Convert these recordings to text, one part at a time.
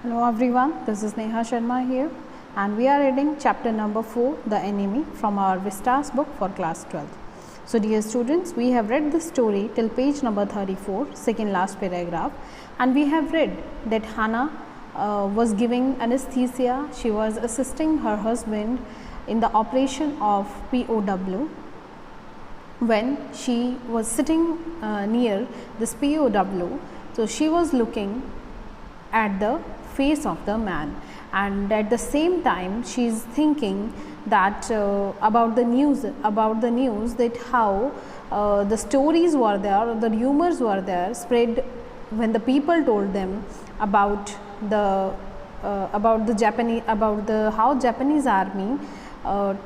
Hello everyone, this is Neha Sharma here and we are reading chapter number 4, The Enemy, from our Vistas book for class 12th. So dear students, we have read the story till page number 34, second last paragraph, and we have read that Hannah was giving anesthesia. She was assisting her husband in the operation of POW. When she was sitting near this POW, so she was looking at the face of the man, and at the same time she is thinking that about the news that how the stories were there, the rumors were there spread when the people told them about the how Japanese army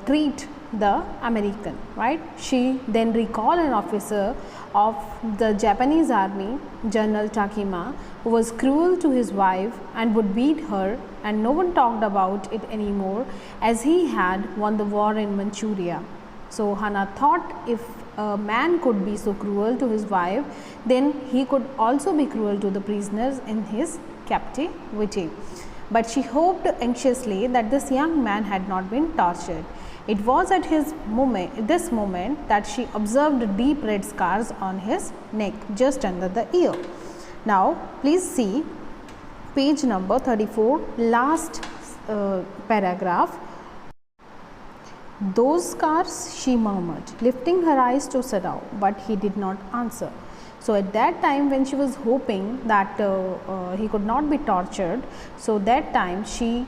treat the American, right? She then recalled an officer of the Japanese army, General Takima, who was cruel to his wife and would beat her, and no one talked about it anymore as he had won the war in Manchuria. So Hannah thought, if a man could be so cruel to his wife, then he could also be cruel to the prisoners in his captivity. But she hoped anxiously that this young man had not been tortured. It was at this moment that she observed deep red scars on his neck just under the ear. Now please see page number 34, last paragraph. Those scars, she murmured, lifting her eyes to Sadao, but he did not answer. So at that time, when she was hoping that he could not be tortured, so that time she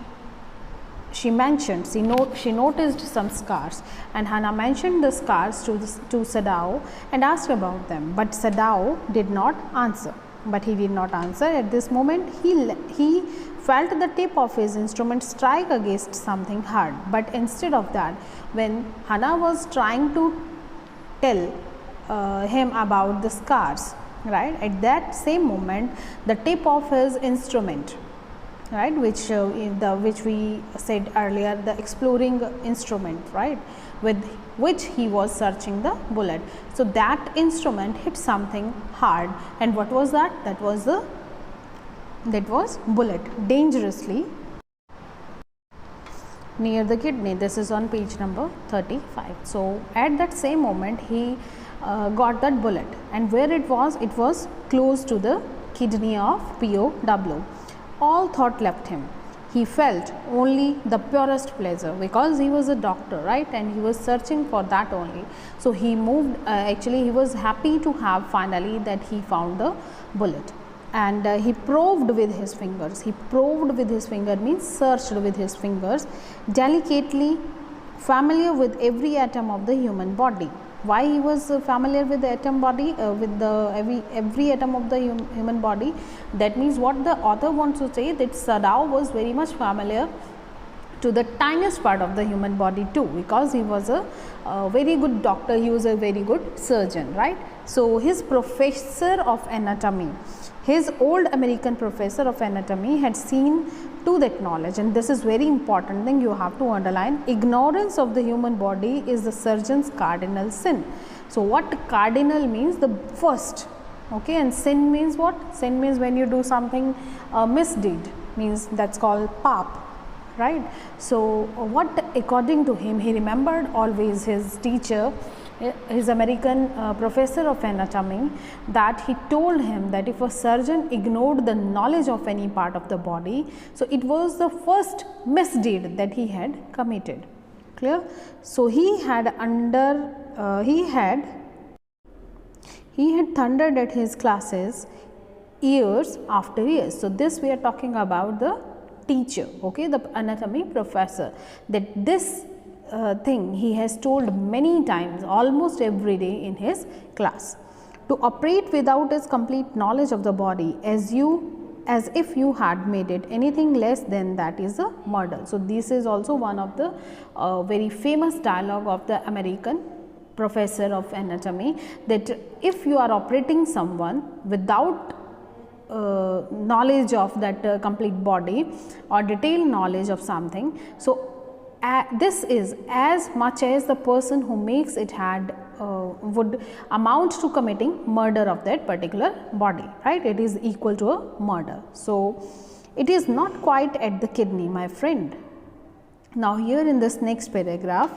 noticed some scars, and Hannah mentioned the scars to Sadao and asked about them, but Sadao did not answer. At this moment, he felt the tip of his instrument strike against something hard, but instead of that, when Hannah was trying to tell him about the scars, right, at that same moment the tip of his instrument, right, which we said earlier, the exploring instrument, right, with which he was searching the bullet, so that instrument hit something hard, and what was that? That was bullet, dangerously near the kidney. This is on page number 35. So at that same moment he got that bullet, and where it was close to the kidney of POW. All thought left him. He felt only the purest pleasure, because he was a doctor, right, and he was searching for that only. So he moved, actually he was happy to have finally that he found the bullet, and he probed with his fingers. Means searched with his fingers, delicately, familiar with every atom of the human body. Why he was familiar with the atom body, with the every atom of the human body? That means what the author wants to say, that Sadao was very much familiar to the tiniest part of the human body too, because he was a very good doctor, he was a very good surgeon, right? So his professor of anatomy, his old American professor of anatomy, had seen to that knowledge, and this is very important thing you have to underline. Ignorance of the human body is the surgeon's cardinal sin. So what cardinal means? The first, okay, and sin means what? Sin means when you do something misdeed, means that's called pap, right? So what, according to him, he remembered always his teacher, his American professor of anatomy, that he told him that if a surgeon ignored the knowledge of any part of the body, so it was the first misdeed that he had committed. Clear? So he had thundered at his classes years after years. So this we are talking about the teacher, okay, the anatomy professor, that this thing he has told many times, almost every day in his class. To operate without his complete knowledge of the body, as if you had made it anything less than that, is a murder. So this is also one of the very famous dialogue of the American professor of anatomy, that if you are operating someone without knowledge of that complete body or detailed knowledge of something, so this is as much as the person who makes it had would amount to committing murder of that particular body, right? It is equal to a murder. So It is not quite at the kidney, my friend. Now here in this next paragraph,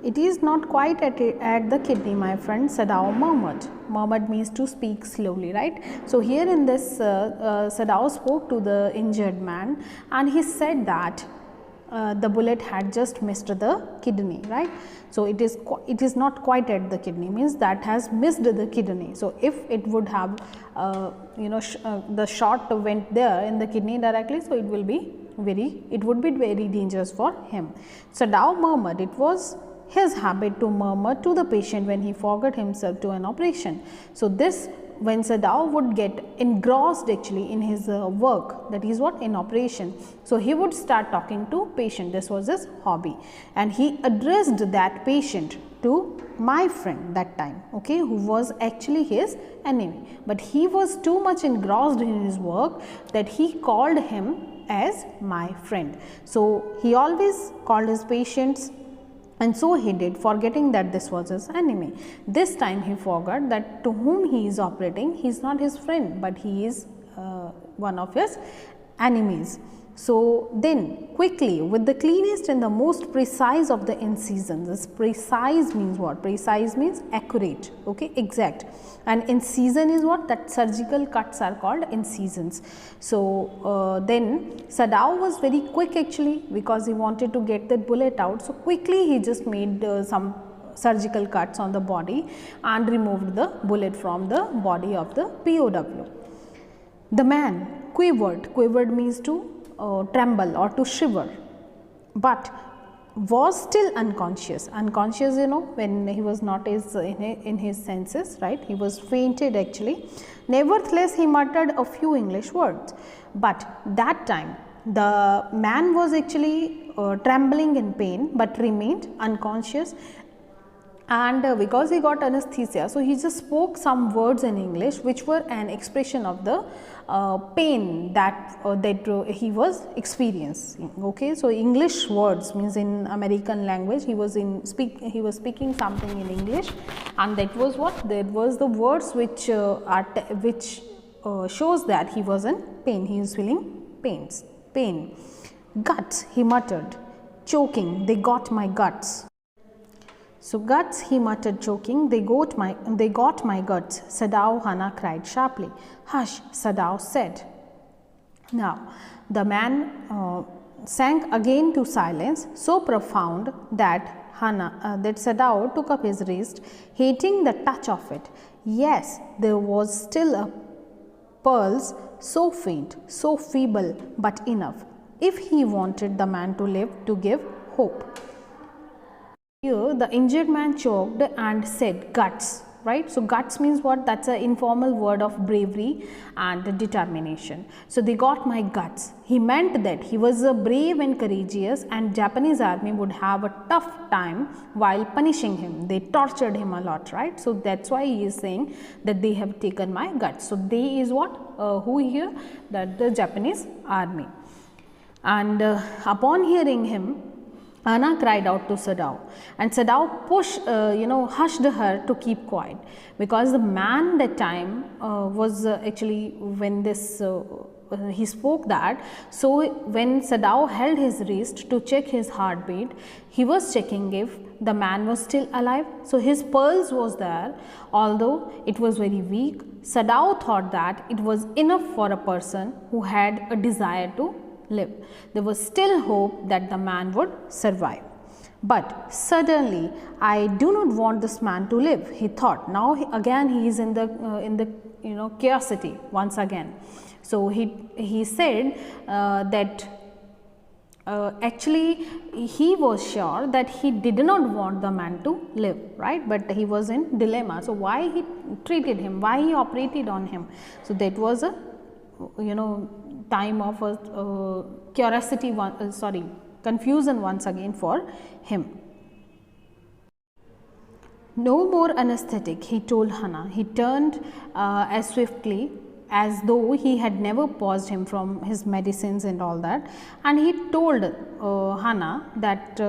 it is not quite at the kidney, my friend, Sadao murmured. Murmured means to speak slowly, right? So here in this, Sadao spoke to the injured man, and he said that the bullet had just missed the kidney, right? So it is not quite at the kidney, means that has missed the kidney. So if it would have the shot went there in the kidney directly, so it would be very dangerous for him. Sadao murmured. It was his habit to murmur to the patient when he forgot himself to an operation. So this, when Sadao would get engrossed actually in his work, that is what, in operation, so he would start talking to patient. This was his hobby, and he addressed that patient to my friend that time, okay, who was actually his enemy, but he was too much engrossed in his work that he called him as my friend. So he always called his patients, and so he did, forgetting that this was his enemy. This time he forgot that to whom he is operating, he is not his friend, but he is one of his enemies. So then quickly, with the cleanest and the most precise of the incisions, this precise means what? Precise means accurate, okay, exact. And incision is what? That surgical cuts are called incisions. So then Sadao was very quick actually, because he wanted to get that bullet out. So quickly he just made some surgical cuts on the body and removed the bullet from the body of the POW. The man quivered. Quivered means to tremble or to shiver, but was still unconscious. Unconscious, when he was not in his senses, right? He was fainted actually. Nevertheless, he muttered a few English words, but that time the man was actually trembling in pain, but remained unconscious. And because he got anesthesia, so he just spoke some words in English which were an expression of the pain that he was experiencing. Okay, so English words means in American language he was speaking something in English, and that was what? That was the words which shows that he was in pain. He is feeling pain. Guts, he muttered, choking. They got my guts. So guts, he muttered, choking. They got my guts. Sadao, Hana cried sharply. Hush, Sadao said. Now the man sank again to silence, so profound that Sadao took up his wrist, hating the touch of it. Yes, there was still a pulse, so faint, so feeble, but enough, if he wanted the man to live, to give hope. Here the injured man choked and said guts, right? So guts means what? That's an informal word of bravery and determination. So they got my guts. He meant that he was brave and courageous, and Japanese army would have a tough time while punishing him. They tortured him a lot, right? So that's why he is saying that they have taken my guts. So they is what? Who here? That the Japanese army. And upon hearing him, Anna cried out to Sadao, and Sadao hushed her to keep quiet, because the man that time was actually when this he spoke that. So when Sadao held his wrist to check his heartbeat, he was checking if the man was still alive. So his pulse was there, although it was very weak. Sadao thought that it was enough for a person who had a desire to live. There was still hope that the man would survive. But suddenly, I do not want this man to live, he thought. Now again he is in the curiosity once again. So he said that actually he was sure that he did not want the man to live, right? But he was in dilemma. So why he treated him? Why he operated on him? So that was a time of curiosity, confusion once again for him. No more anesthetic, he told Hana. He turned as swiftly as though he had never paused him from his medicines and all that, and he told Hana that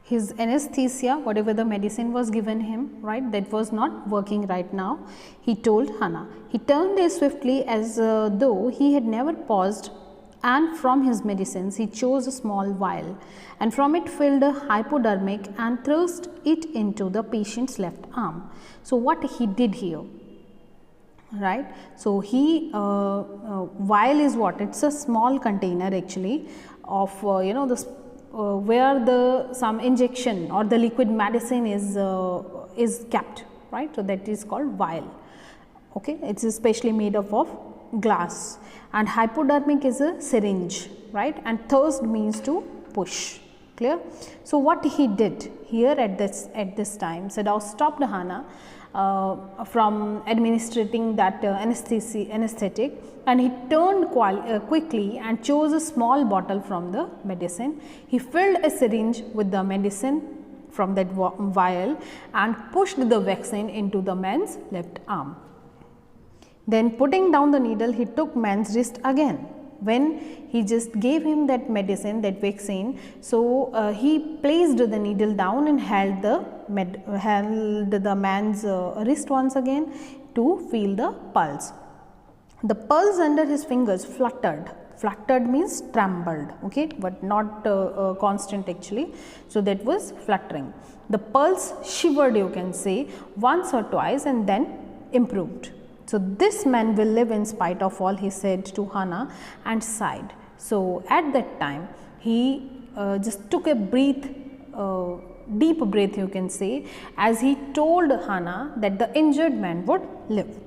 his anesthesia, whatever the medicine was given him, right, that was not working right now. He told Hannah. He turned as swiftly as though he had never paused, and from his medicines he chose a small vial, and from it filled a hypodermic and thrust it into the patient's left arm. So what he did here, right? So he vial is what? It's a small container actually of the where the some injection or the liquid medicine is kept, right? So that is called vial. Okay, it's especially made up of glass, and hypodermic is a syringe, right? And thirst means to push. Clear? So what he did here at this time, Sadao stopped Hannah from administering that anesthetic, and he turned quickly and chose a small bottle from the medicine. He filled a syringe with the medicine from that vial and pushed the vaccine into the man's left arm. Then putting down the needle, he took man's wrist again. When he just gave him that medicine, that vaccine, so he placed the needle down and held the man's wrist once again to feel the pulse. The pulse under his fingers fluttered. Fluttered means trembled, okay, but not constant actually. So that was fluttering. The pulse shivered, you can say, once or twice, and then improved. So this man will live in spite of all, he said to Hannah, and sighed. So at that time he just took a breath, deep breath you can say, as he told Hannah that the injured man would live.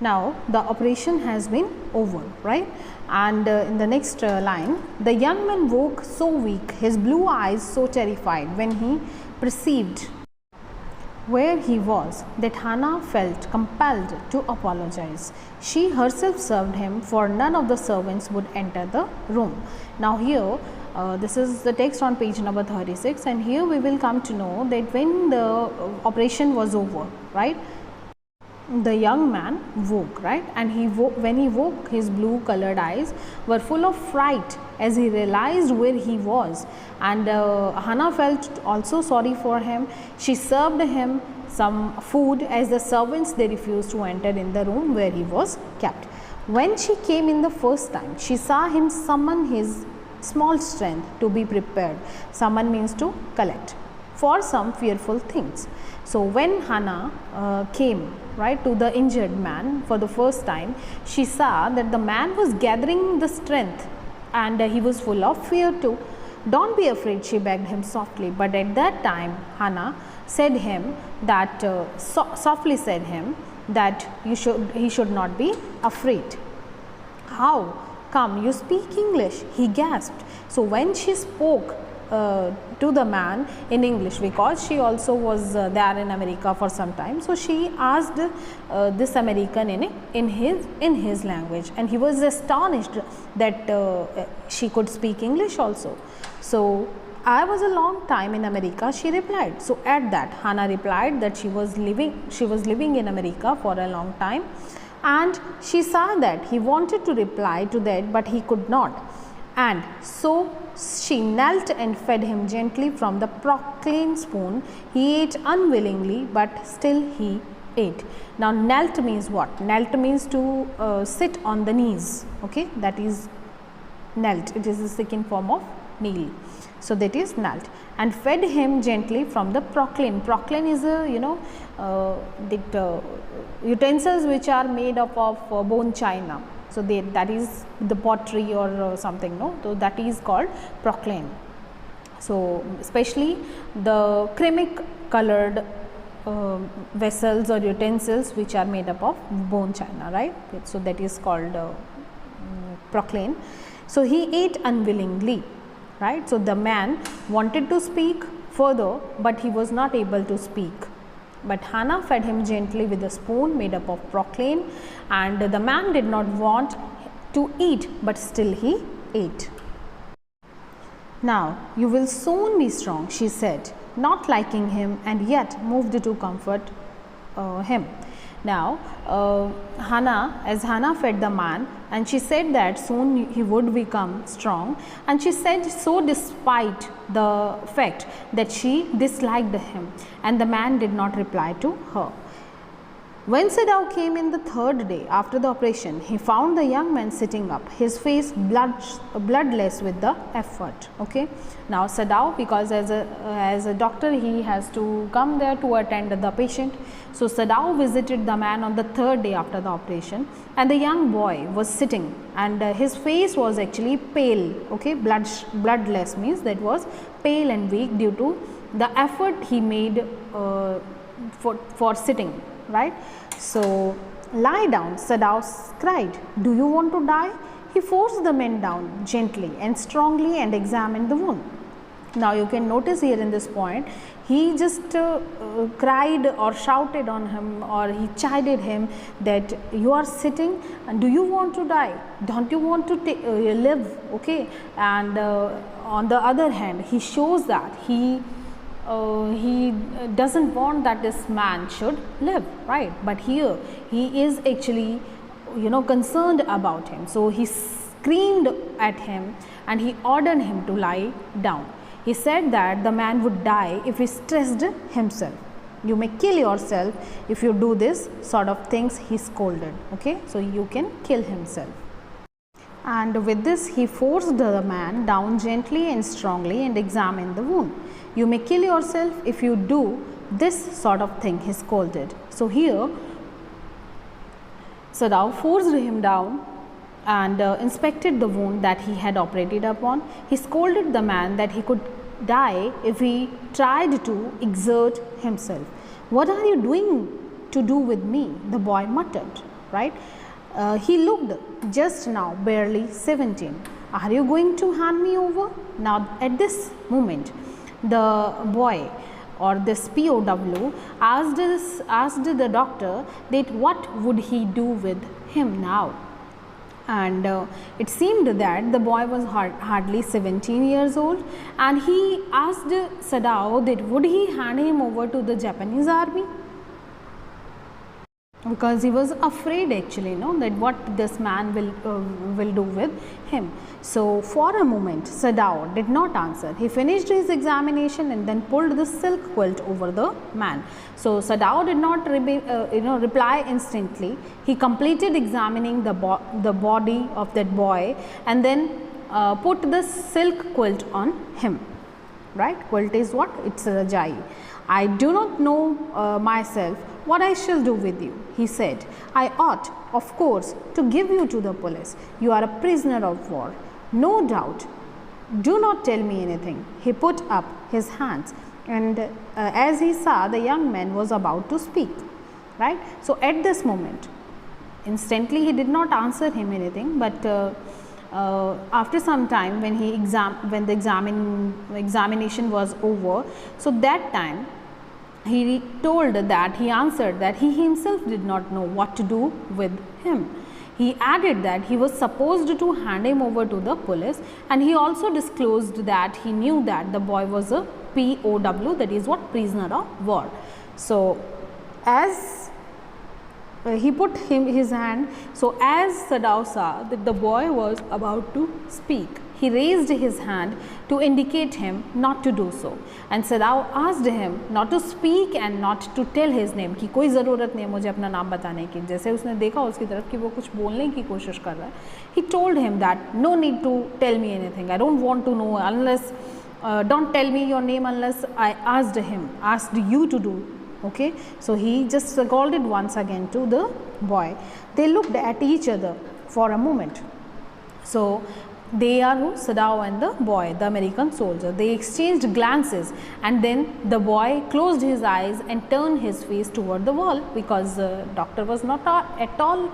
Now the operation has been over, right? And in the next line, the young man woke so weak, his blue eyes so terrified when he perceived where he was that Hannah felt compelled to apologize. She herself served him, for none of the servants would enter the room. Now here this is the text on page number 36, and here we will come to know that when the operation was over, right, the young man woke, right, and when he woke, his blue colored eyes were full of fright as he realized where he was, and Hannah felt also sorry for him. She served him some food, as the servants, they refused to enter in the room where he was kept. When she came in the first time, she saw him summon his small strength to be prepared. Summon means to collect for some fearful things. So when Hannah came, right, to the injured man for the first time, she saw that the man was gathering the strength, and he was full of fear too. Don't be afraid, she begged him softly. But at that time Hannah said him that softly said him that he should not be afraid. How come you speak English? He gasped. So when she spoke to the man in English, because she also was there in America for some time, so she asked this American in his language, and he was astonished that she could speak English also. So I was a long time in America, she replied. So at that Hannah replied that she was living in America for a long time, and she saw that he wanted to reply to that, but he could not, and so she knelt and fed him gently from the Proclaim spoon. He ate unwillingly, but still he ate. Now knelt means what? Knelt means to sit on the knees, okay, that is knelt. It is the second form of kneel. So that is knelt, and fed him gently from the Proclaim. Proclaim is a utensils which are made up of bone china. So that is the pottery or something, no? So that is called Proclaim. So especially the cremic colored vessels or utensils which are made up of bone china, right? So that is called Proclaim. So he ate unwillingly, right? So the man wanted to speak further, but he was not able to speak. But Hannah fed him gently with a spoon made up of Proclaim, and the man did not want to eat, but still he ate. Now you will soon be strong, she said, not liking him and yet moved to comfort him. Now as Hannah fed the man, and she said that soon he would become strong, and she said so despite the fact that she disliked him, and the man did not reply to her. When Sadao came in the third day after the operation, he found the young man sitting up, his face bloodless with the effort. Okay. Now Sadao, because as a doctor he has to come there to attend the patient. So Sadao visited the man on the third day after the operation, and the young boy was sitting, and his face was actually pale. Okay, bloodless means that was pale and weak due to the effort he made for sitting. Right. So lie down, Sadao cried. Do you want to die? He forced the man down gently and strongly and examined the wound. Now you can notice here in this point, he just cried or shouted on him, or he chided him that you are sitting and do you want to die? Don't you want to live? Okay. And on the other hand, he shows that he doesn't want that this man should live, right? But here he is actually concerned about him. So he screamed at him and he ordered him to lie down. He said that the man would die if he stressed himself. You may kill yourself if you do this sort of things, he scolded. Okay, so you can kill himself. And with this he forced the man down gently and strongly and examined the wound. You may kill yourself if you do this sort of thing, he scolded. So here Sadao forced him down and inspected the wound that he had operated upon. He scolded the man that he could die if he tried to exert himself. What are you doing to do with me? The boy muttered, right? He looked just now barely 17. Are you going to hand me over? Now at this moment the boy or this POW asked the doctor that what would he do with him now. And it seemed that the boy was hardly 17 years old, and he asked Sadao that would he hand him over to the Japanese army, because he was afraid actually, that what this man will do with him. So for a moment Sadao did not answer. He finished his examination and then pulled the silk quilt over the man. So Sadao did not reply instantly. He completed examining the body of that boy and then put the silk quilt on him. Right? Quilt is what? It's a rajai. I do not know myself what I shall do with you, he said. I ought, of course, to give you to the police. You are a prisoner of war. No doubt. Do not tell me anything. He put up his hands, and as he saw, the young man was about to speak. Right? So at this moment, instantly he did not answer him anything, but after some time, when the examination was over, so that time he answered that he himself did not know what to do with him. He added that he was supposed to hand him over to the police, and he also disclosed that he knew that the boy was a POW, that is what, prisoner of war. So as he put his hand, so as Sadao saw that the boy was about to speak, he raised his hand to indicate him not to do so, and Sadao asked him not to speak and not to tell his name, कि कोई ज़रूरत नहीं है मुझे अपना नाम बताने की. जैसे उसने देखा उसकी तरफ कि वो कुछ बोलने की कोशिश कर रहा है, he told him that no need to tell me anything, I don't want to know unless don't tell me your name unless I asked you to do. Okay, so he just called it once again to the boy. They looked at each other for a moment. So they are who? Sadao and the boy, the American soldier. They exchanged glances, and then the boy closed his eyes and turned his face toward the wall, because the doctor was not at all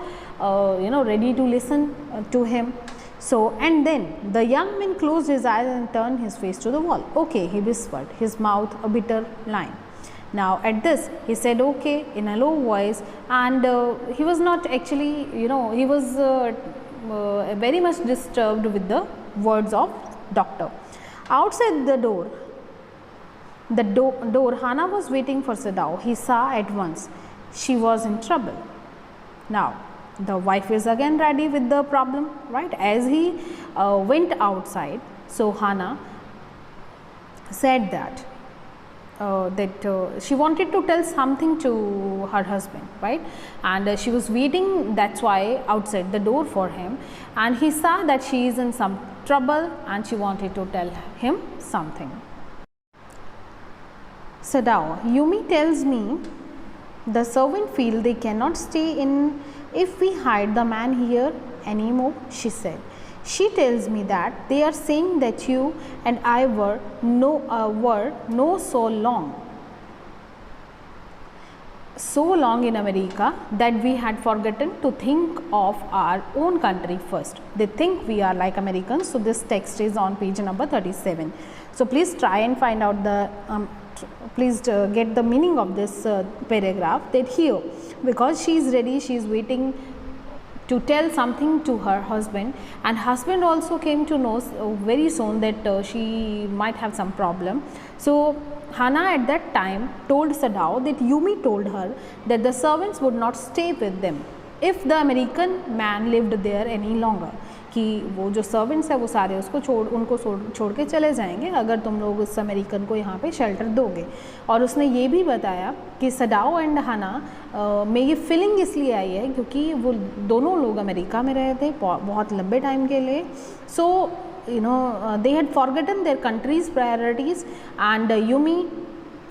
ready to listen to him. So, and then the young man closed his eyes and turned his face to the wall. Okay, he whispered, his mouth a bitter line. Now at this he said okay in a low voice, and he was not actually, he was very much disturbed with the words of doctor. Outside the door, Hana was waiting for Sadao. He saw at once she was in trouble. Now the wife is again ready with the problem, right? As he went outside, so Hana said that she wanted to tell something to her husband, right? And she was waiting, that's why, outside the door for him, and he saw that she is in some trouble and she wanted to tell him something. Sadao, Yumi tells me the servant feel they cannot stay in if we hide the man here anymore, she said. She tells me that they are saying that you and I were no so long in America that we had forgotten to think of our own country first. They think we are like Americans. So this text is on page number 37. So please try and find out the get the meaning of this paragraph, that here, because she is ready, she is waiting to tell something to her husband, and husband also came to know very soon that she might have some problem. So Hana at that time told Sadao that Yumi told her that the servants would not stay with them if the American man lived there any longer, कि वो जो servants है वो सारे उनको छोड़ के चले जाएंगे अगर तुम लोग उस अमेरिकन को यहाँ पे शेल्टर दोगे. और उसने ये भी बताया कि सडाओ एंड हना में ये फीलिंग इसलिए आई है क्योंकि वो दोनों लोग अमेरिका में रहे थे बहुत लंबे टाइम के लिए. सो they had forgotten their country's priorities, and Yumi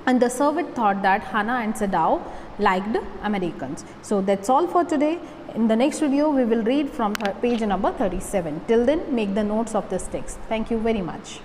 and the servant thought that Hana and Sadao liked Americans. So that's all for today. In the next video we will read from page number 37. Till then, make the notes of this text. Thank you very much.